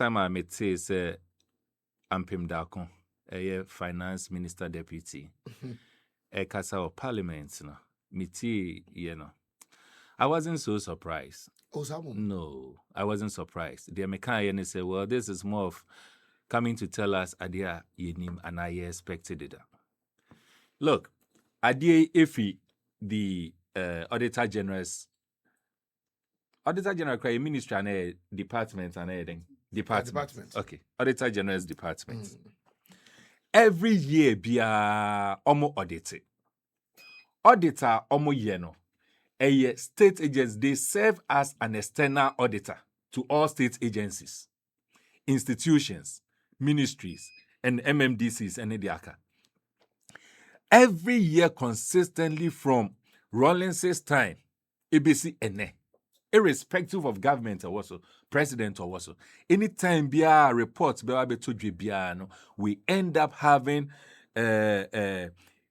time I met say Ampim Dako, a finance minister deputy, a casa of parliament, I wasn't so surprised. No, I wasn't surprised. The American say, well, this is more of coming to tell us Adia Yenim and I expected it. Look, Adia Ifi, the Auditor General's ministry and department and everything. Department. Okay. Auditor General's department. Every year be a audit. Auditor yeno. A state agents, they serve as an external auditor to all state agencies, institutions, ministries, and MMDCs and EDIACA. Every year consistently from Rawlins's time, ABC NE. Irrespective of government or also president or also, anytime BR reports we end up having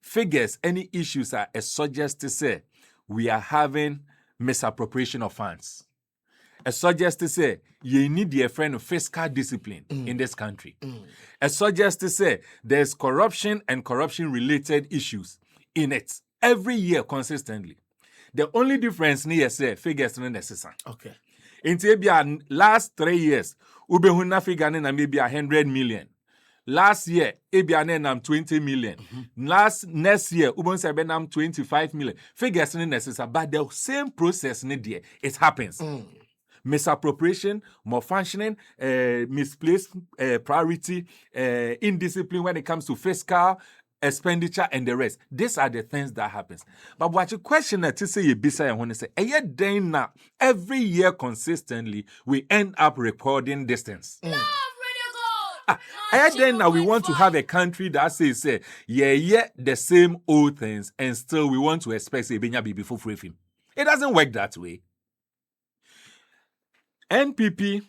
figures, any issues are suggest to say we are having misappropriation of funds. A suggest to say you need a friend of fiscal discipline in this country. A suggest to say there's corruption and corruption related issues in it every year consistently. The only difference near say figures not necessary. Okay. In the last 3 years, ubehuna figure na maybe 100 million. Last year, ebianenam 20 million. Next year, ubonsebenam 25 million. Figures not necessary, but the same process there, it happens. Misappropriation, malfunctioning, misplaced priority, indiscipline when it comes to fiscal expenditure and the rest. These are the things that happens. But what you question to say you be say when say now every year consistently we end up recording distance. Then now we want to have a country that says the same old things and still we want to expect say benya be before free film. It doesn't work that way. NPP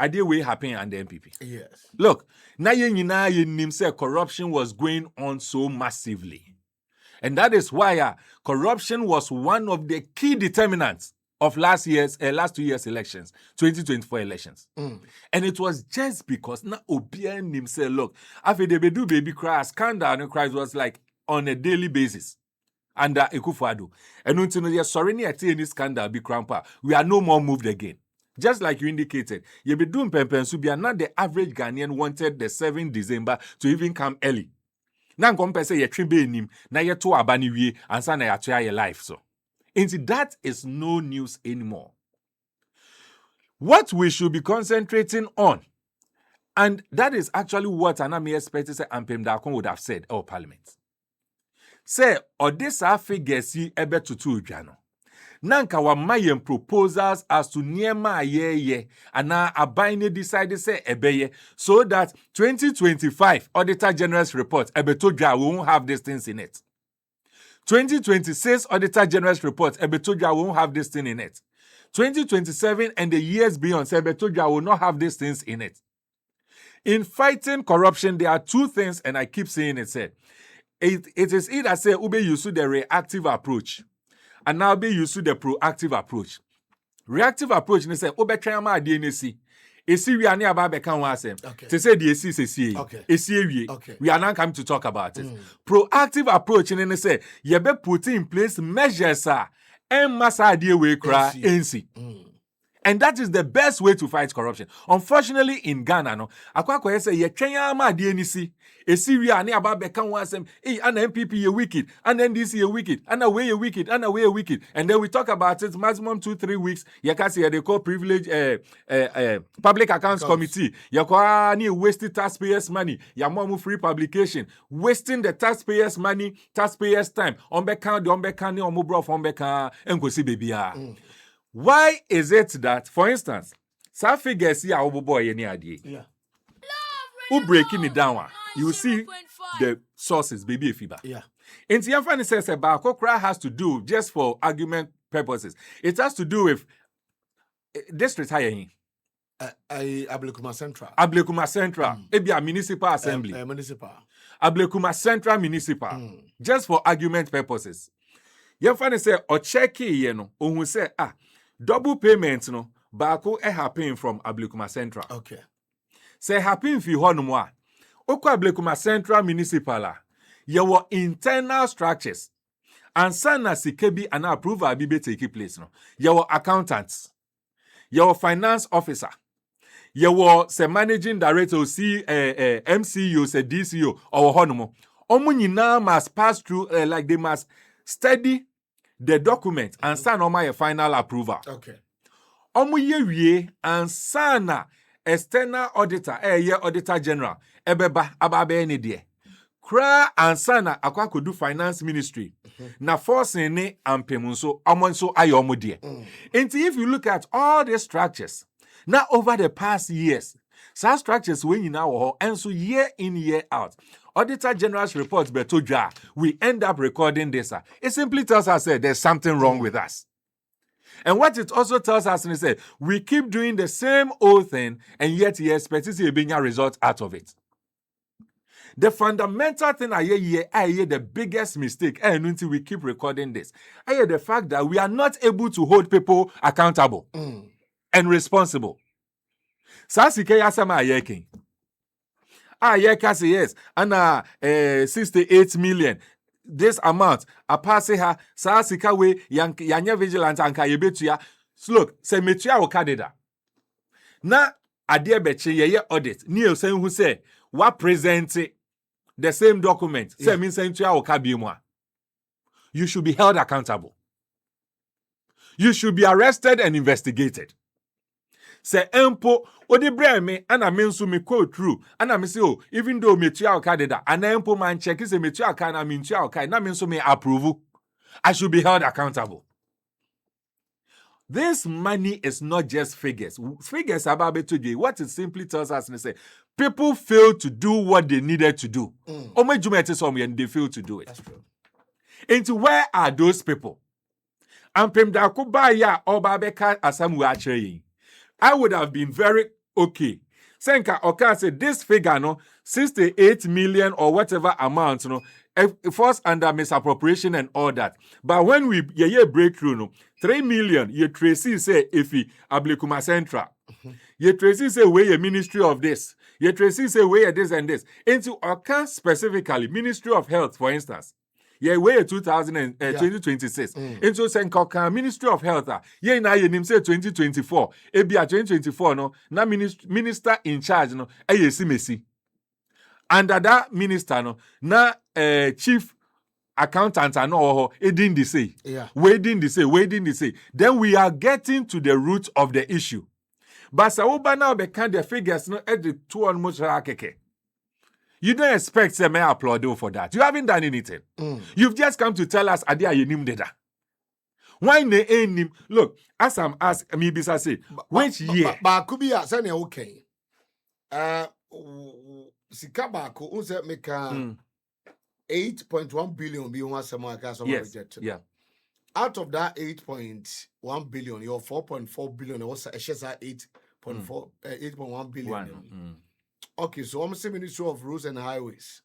Ade way happen and the NPP. Yes. Look, now you say corruption was going on so massively. And that is why corruption was one of the key determinants of last 2 years elections, 2024 elections. And it was just because now Obian nim say, look, after they do baby cry, scandal and cries was like on a daily basis. Under Ekufuado. And until you're sorry, any scandal be crampa. We are no more moved again. Just like you indicated, you be doing Pempensu, not the average Ghanaian wanted the 7th December to even come early. Now compare say you tribe him, now you to abani we and say na you your life so. And that is no news anymore. What we should be concentrating on, and that is actually what Anami expected say Ampem Dakon would have said our parliament. Say Odessa figures ebe tutu udwano. Nanka wa mayen proposals as to niema ye and now abine decided say ebeye so that 2025 Auditor General's report ebetoja won't have these things in it. 2026 Auditor General's report ebetoja won't have this thing in it. 2027 and the years beyond ebetoja will not have these things in it. In fighting corruption, there are two things, and I keep saying it. It is either say ube use the reactive approach. And now be used to the proactive approach. Reactive approach, they say, Obetrama DNC. We are near Babekan Wasem. To say the AC, we are now coming to talk about it. Proactive approach, and they say, you be putting in place measures, and massa deal we cry NC. And that is the best way to fight corruption. Unfortunately, in Ghana, no, akwa say ye twenya ma de anisi. Esi wi ani aba beka wansem. An MPP ye wicked, an NDC ye wicked, an away ye wicked, an away ye wicked. And then we talk about it maximum 2-3 weeks. Ye can say they call privilege public accounts committee. Ye call ni wasted taxpayers' money. Ya momu free publication, wasting the taxpayers' money, taxpayers' time. Ombeka ni omubro ombeka enkosi baby. Why is it that, for instance, some figures here are boy any idea? Yeah. Who breaking it down? You see the sources, baby fiber. Yeah. In the Yamfani says about Kokra has to do just for argument purposes. It has to do with district hiring. Ablekuma Central. Ablekuma Central. Maybe a municipal assembly. Municipal. Ablekuma Central Municipal. Just for argument purposes. Yamfani say or checky yeno. Who say double payments no. Bako paying from Ablekuma Central. Okay. Say happen fi ho no mo a. Okwa Blekuma Central Municipal a. Your internal structures. And sana sikebi and approval be take place no. Your accountants. Your finance officer. Your say managing director, see MCU, say DCO or honomo. Omo nyina must pass through like they must study the document and sign on my final approval. Okay. Omo ye and sana external auditor, auditor general, ebeba ababe ni die. Kra and sana akwa kodu finance ministry. Na force ne ampemunso amonso ayomo die. And if you look at all the structures, now over the past years, such structures when you now and so year in year out. Auditor General's reports betoja, we end up recording this. It simply tells us that there's something wrong with us. And what it also tells us is that we keep doing the same old thing and yet you expect to see a result out of it. The fundamental thing I hear the biggest mistake, and until we keep recording this, I hear the fact that we are not able to hold people accountable and responsible. Sasike yasama ayekin. Ayeka say yes, and 68 million. This amount, a pass her, Sasika we, yanya vigilant and kayebetuya. Look, say metuya okadeda. Na adie beche ye audit. Neil saying who say, what present the same document. Say mean saying tuya okabimwa. You should be held accountable. You should be arrested and investigated. Say empo odi brand me and I mean so me quote true and I say oh even though me tua okadeda and empo man check say me tua okai na me tua okai na mean so me approve. I should be held accountable. This money is not just figures. Figures about today. What it simply tells us is say people fail to do what they needed to do. Or my jumete some and they fail to do it. That's true. Into where are those people? And pem da kubaya obabeka asamu achreyin. I would have been very okay. Senka Oka said this figure, no, 68 million or whatever amount, no, falls under misappropriation and all that. But when we breakthrough, no, 3 million, you Tracy say if he Ablekuma Central. You Tracy say where a ministry of this. You Tracy say where this and this. Into Oka specifically, Ministry of Health, for instance. Yeah, way 2026. Into Senkoka Ministry of Health. Yeah, na ye nim say 2024. Ebia 2024 no. Na minister in charge no. Simesi. Under that minister no. Na chief accountant no. Edin the say. Yeah. Waiting the say. Then we are getting to the root of the issue. But Sauba now be kind of figures no at the two almost rakeke. You don't expect me applaud you for that. You haven't done anything. You've just come to tell us adia yenim deda. Why ne enim? Look, as I'm asked me bisa say, which year? Ba could be a send okay. Sika bako unse meka 8.1 billion be one some yes. Yeah. Out of that 8.1 billion, your 4.4 billion was a share 8.1 billion. Okay, so I'm saying Ministry of Roads and Highways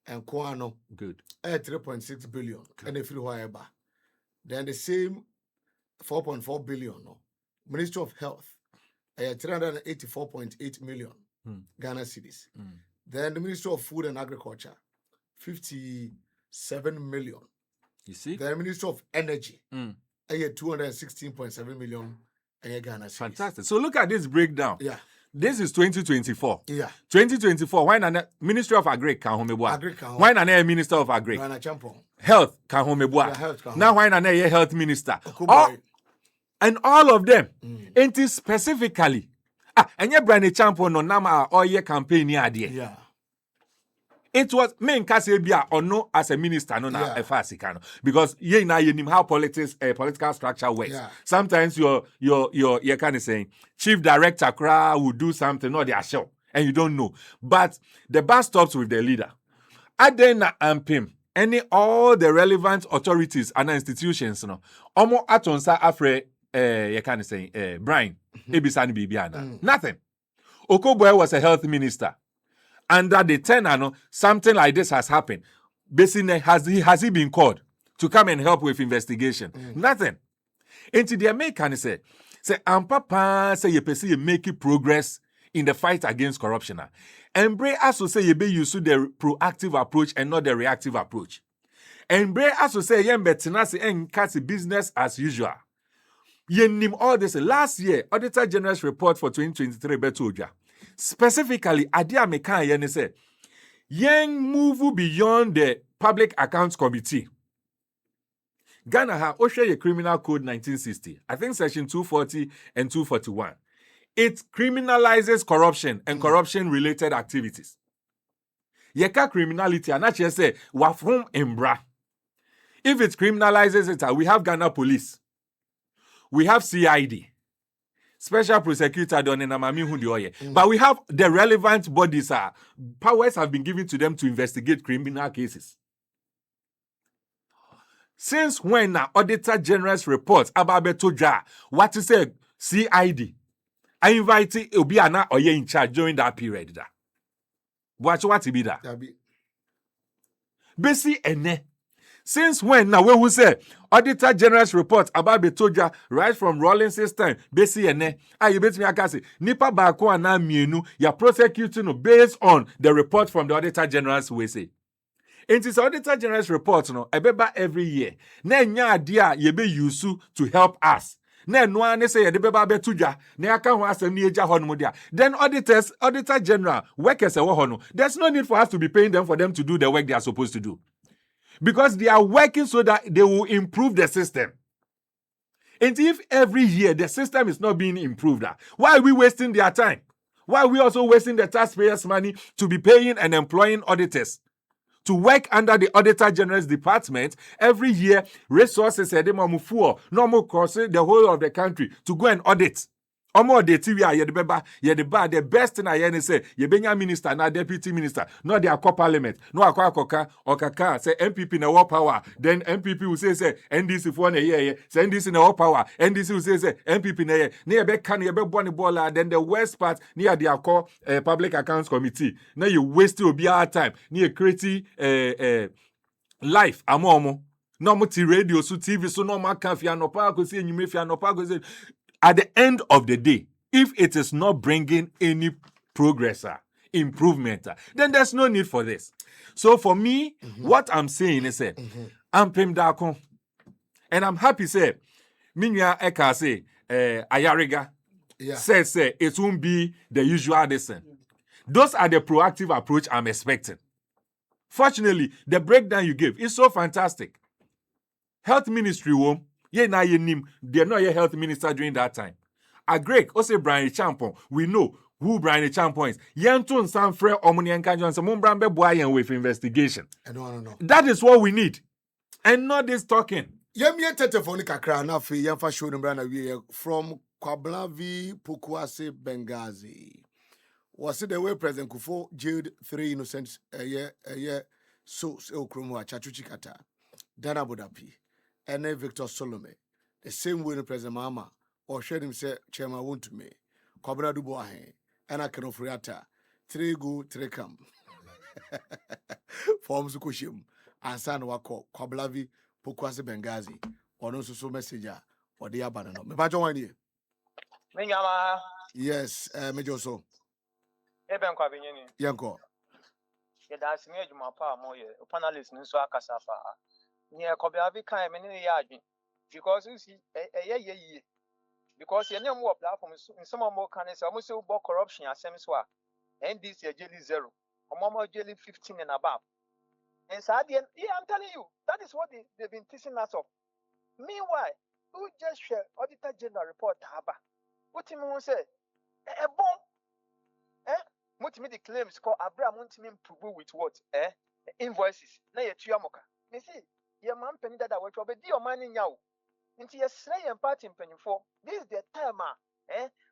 and Kwano. Good. 3.6 billion. Okay. And if you whatever. Then the same 4.4 billion. No. Ministry of Health. 384.8 million Ghana cedis. Then the Ministry of Food and Agriculture. 57 million. You see? The Ministry of Energy. 216.7 million Ghana cedis. Fantastic. So look at this breakdown. Yeah. This is 2024. Yeah. 2024. Why not Ministry of Agri can homeboa? Why not Minister of Agri? Health can homeboa. Now why not Health Minister? And all of them. It is specifically. And your brand champion on Nama or your campaign idea. Yeah. It was main Kasebia or no as a minister, no na Efasikano. Because ye na you know how political structure works. Yeah. Sometimes you're kind of saying chief director will do something, or they are sure, and you don't know. But the bar stops with the leader. Adena Ampim, all the relevant authorities and institutions, no, omo atonsa afre you kind of saying Brian, Ebisani Bibiana. Nothing. Okoboy was a health minister. Under the tenor, something like this has happened. Basically, has he been called to come and help with investigation? Nothing. Into the American say, Papa say you make progress in the fight against corruption. Embrace as to say you be use the proactive approach and not the reactive approach. Embrace as to say you betinasi and catch business as usual. You name all this. Last year, Auditor General's report for 2023 betoja. Specifically, Adia Mekan Yen say, yen move beyond the Public Accounts Committee. Ghana ha Oshe Criminal Code 1960. I think section 240 and 241. It criminalizes corruption and corruption-related activities. Yeka criminality, and actually say, wafum embra. If it criminalizes it, we have Ghana Police. We have CID. Special Prosecutor Don Namami Hundioye. But we have the relevant bodies. Powers have been given to them to investigate criminal cases. Since when Auditor General's reports about Betoja, what is a CID? I invited Obiana Oye in charge during that period. Watch what be that? Basi ene. Since when now we will say Auditor General's report about Betoja right from Rawlins's time, Basi ene. You bet me akasi. Nipa bako ana mienu ya prosecuting based on the report from the Auditor General's we say. It is Auditor General's report, no, ebeba every year. Na nya adia yebe yusu to help us. Na no ane say yebeba betuja. Na aka ho asem ni eja hono dia. Then Auditor General, workers ewo hono. There's no need for us to be paying them for them to do the work they are supposed to do. Because they are working so that they will improve the system. And if every year the system is not being improved, why are we wasting their time? Why are we also wasting the taxpayers' money to be paying and employing auditors? To work under the Auditor General's department every year, resources normal cross the whole of the country to go and audit. Omo de TV the best thing I say ye benya minister na deputy minister no their parliament no akwa okaka say MPP na war power then MPP will say NDC for na ye say NDC na war power NDC will say MPP na ye be can ye be born baller then the worst part near their call Public Accounts Committee now you waste obi our time near create life amomo no mo ti radio so TV so no ma kan fia no pa ko say enyime fia no pa ko say. At the end of the day, if it is not bringing any progress, improvement, then there's no need for this. So for me, what I'm saying is, I'm Pim Dakon, and I'm happy say, Minya Eka say, Ayariga says it won't be the usual lesson. Those are the proactive approach I'm expecting. Fortunately, the breakdown you gave is so fantastic. Health Ministry won't. They're not your health minister during that time. Agree, also Brian Champon. We know who Brian Champon is. Yantun Sanfre Omonian Kanjon Samumbrambe Boyan with investigation. No. That is what we need. And not this talking. Yemye telefoni kakra na fi yemfa show number na we from Kwablavi Pukwase Benghazi. Was it the way President Kufo jailed 3 innocents so Okromo Chachuchi Kata. Dana Bodapi. And then Victor Solomon, the same way the President Mama, or shared him say, Chairman won't to me, Cobra Duboahe, and I can offer 3 go, 3 come. Forms Kushim, and San Wako, Koblavi, Pukwase Benghazi, or no so messenger, or the Abanano. Me Pajo one year. Yes, Major so. Eben Quavini, Yanko. That's me, my pa, moye, panelist, no so akasafa. Near Kobavi kind many yard because you see a because you know more platforms in some more candidates almost about corruption as same swag and this year jelly 0 or more jelly 15 and above. And so yeah, I'm telling you, that is what they've been teaching us of. Meanwhile, who just share Auditor General report haba? What him say? A bomb? What me the claims called Abraham Muntimin Pubu with what? Invoices. Na ye tuamoka. Me see. Your man penny that I will be your man in yaw. Into your slay and party in penny for this is the time,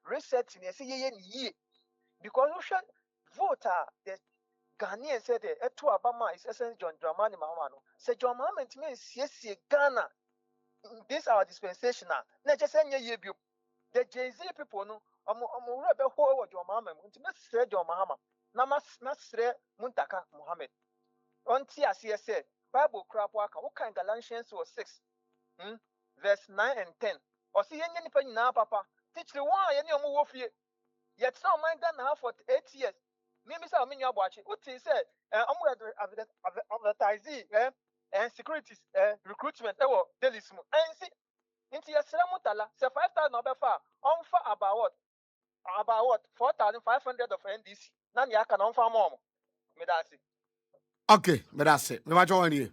resetting a ye because we should vote the Ghanaian said it to Obama is essence John Dramani Mamano. Said John Mamma to me is yes, Ghana. This our dispensation now. Not just any ye bu the Jay-Z people no. I'm rebel who your mamma, Mr. John Mahama. Namas Nasre Muntaka Muhammad. On Tia said. Bible crap waka what kind Galatians was 6 verse 9 and 10 or see any penny now papa teach the one any more Yet some man Ghana for 8 years. Maybe some mean your watch. What he said, advertising and securities recruitment daily smooth. And see, into your Sramutala, say 5,000 over far, on for about what 4,500 of NDC. None ya can on for more. Medasi. Okay, but that's it. No matter what you.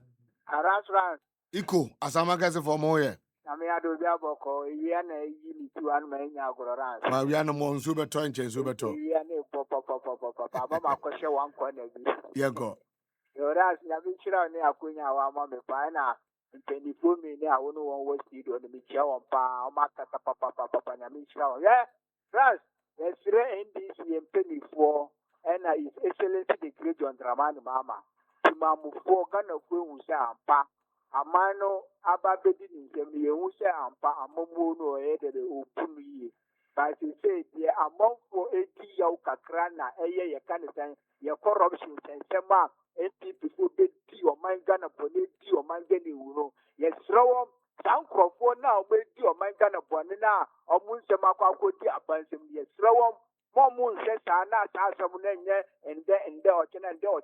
Ras. Iko, asama kase for more here. I mean, I do the boko. Yana, you need to unman Yagoran. Ma we are no more super twenty and super to. Yana, papa. My question one corner. Yeah, go. Ras, Yavichira, near Queen, our mamma, Pina, and 24 minutes. I won't know what you do on the Michel, Mata, Papa, Yamichra. Yeah, Ras, there's 3 NDC and penny for, and His Excellency the Great John Dramani Mama. Mamu for Ghana Queen Ampa. Amano Ababedi in the Usa Ampa, Amomo no headed Opumi. But he said, yeah, among for 80 Yakrana, a Canada, your corruption and Sema, 80 people did your mind Ghana Bonnet, your mind Gany Uno. Yes, throw some crop now, made your mind Ghana Bonina, or Munsamaka could be abandoned. Yes, throw more moon says, Anna, Tassamunene, and there and there, and there,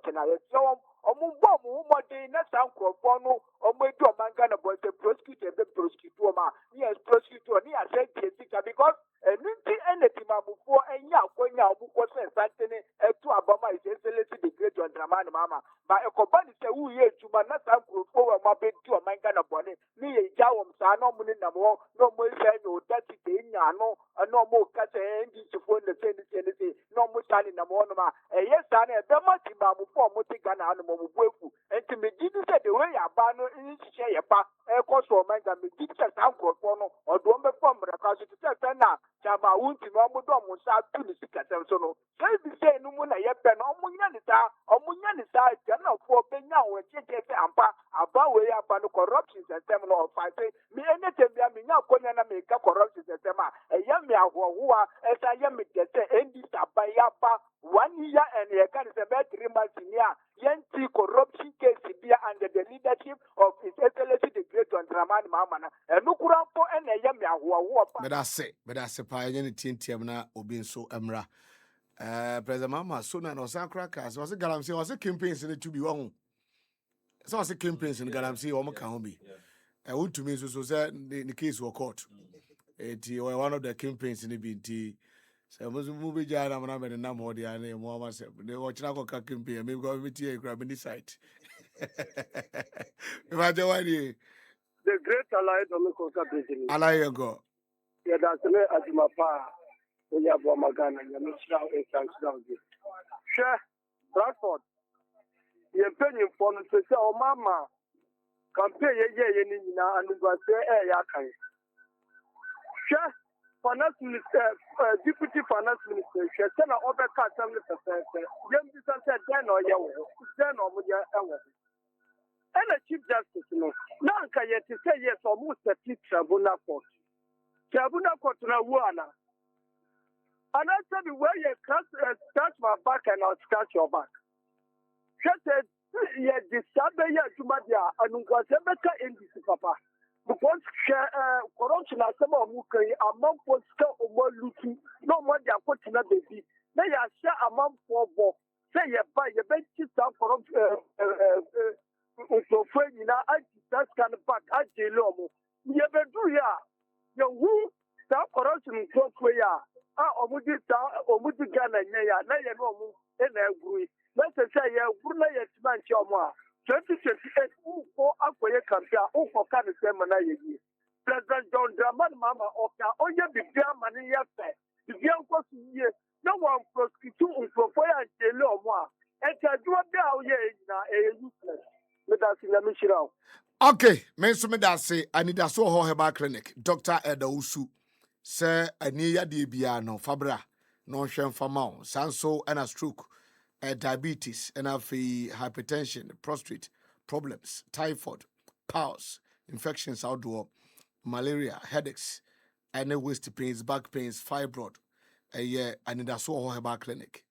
so Omubomu, Modena, San Cropono, or Medo Mangana, but the prosecutor, the prosecutor, yes, prosecutor, near Jessica, because a ninety entity before and Yakoya, who was a Santini, to Abama is excellency the great John Dramani Mama. By a company say, who ye to Manasa Cropo, my bed to a Mangana Bonnet, me a Jawam Sano Munamo, no more say no, that's it, no, no more cat and to phone the tendency, no more standing a monoma, a yes, son, a Bamati Mamu for Motigana animal. And to me, did you say the way I ban in share a cost for my God, did you say or don't perform the cause to tell now, Chama won't be no more dom south to the sick at Sono. Say the same no one I have been on Munyanita, or Munyanita, general for Pena, and Chete Ampa, about way up on the corruption system of 5. Me and me now, Konana make a corruption system, a young man who are as I am with the NDC by Yapa 1 year and a kind of about 3 months in here. Yanti corruption case here under the leadership of His Excellency the Great John Dramani Mama. And look around for any yamia who are. But I say, Pioneer Tintiamna, Obinso Emra. President Mama, soon and Osan Crackers was a galamsey, was a campaigns in it to be wrong. So I was a campaigns in Galamsey, Omakambi. I want to mean so that the case was caught. It was one of the campaigns in the BT. So I was moving Jana and I'm in a number of the name myself. They watch Nago campaign, maybe go with you, grab any site. Imagine why the Great Allied Omikosa Britain. Allied go. Yeah, that's the Azimapa. We have Wamagana, Yamisha, a council. Sure, Bradford. You're paying for the say, oh, Mama, campaign, and you go say, Yakai. Sure. Finance Minister, Deputy Finance Minister, she said, "I overcut 70%. Young people said, 10 or yellow, 10 or Mudia Ewa." And the Chief Justice, no, now can you say yes or most a Tribunal Court? Tribunal Court na Wana. And I said, where you scratch my back and I'll scratch your back. She said, yeah, this Saturday, to Madia, and we got a better in this papa. Because corruption has some of Mukai, a month for still more looking, no more than putting a baby. They are share a month for both. Say, you buy your bench down corruption. So, friend, you know, I just kind of back at Jelomo. You ever do ya? You who stop corruption in close way. Omuji Ghana, Naya, no, and I agree. Let's say, Bruna, yes, man, Choma. 2028 for Akoye Kampia, for Kanu Semana. President John Dramani Mama, Oka, Oya Bibia Mania, the young person here, no one prosecute for fire and Jelo Moa, and can do a useless. Okay, Mensumedase, I need a so Heba Clinic, Dr. Edausu, Sir Ania Dibiano, Fabra, non shem famau, Sanso and a stroke. Diabetes, and hypertension, prostate problems, typhoid, pulse, infections outdoor, malaria, headaches, and waist pains, back pains, fibroid. And in the Soho Herbal Clinic.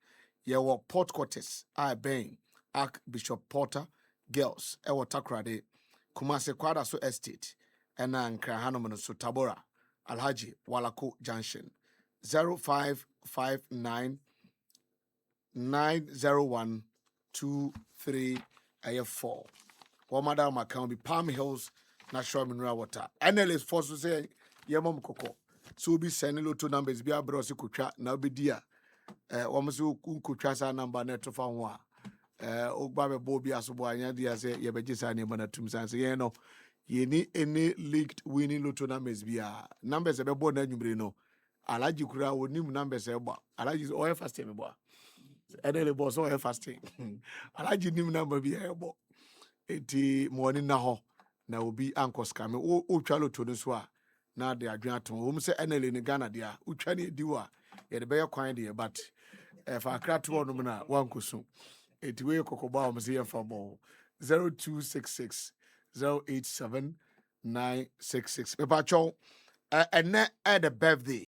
Your Port Cortes, Bain, Archbishop Porter, Girls, Ewa Takrade, Kumase Kwadaso Estate, and Ankara Hanomano Tabora, Alhaji, Walako Junction, 05 059 901 2384. One madam account be Palm Hills Natural Mineral Water. NL is forced to say Yamam Coco. So be sending low two numbers be a brosy kucha now be dear. Wamusu kuchasa number net of one. Ogbabe Bobby Asoboya dia say Yabejisa name on a tombstone. Say, no, ye need any leaked winning lotto numbers be a numbers a born and you know. Alaji Kura would name numbers about. Alaji is all fasting about. And then the boss all fasting. Alaji name number be able. Eti morning na obi ankos kame o twalo to no so a na de adwen aton wo se enele ni Ghana dia utwa ne di wa ye de be kwan de but fa krato no na wankoso eti we kokoba o se ye fa bo 0266 087 966 pepa cho ene at the birthday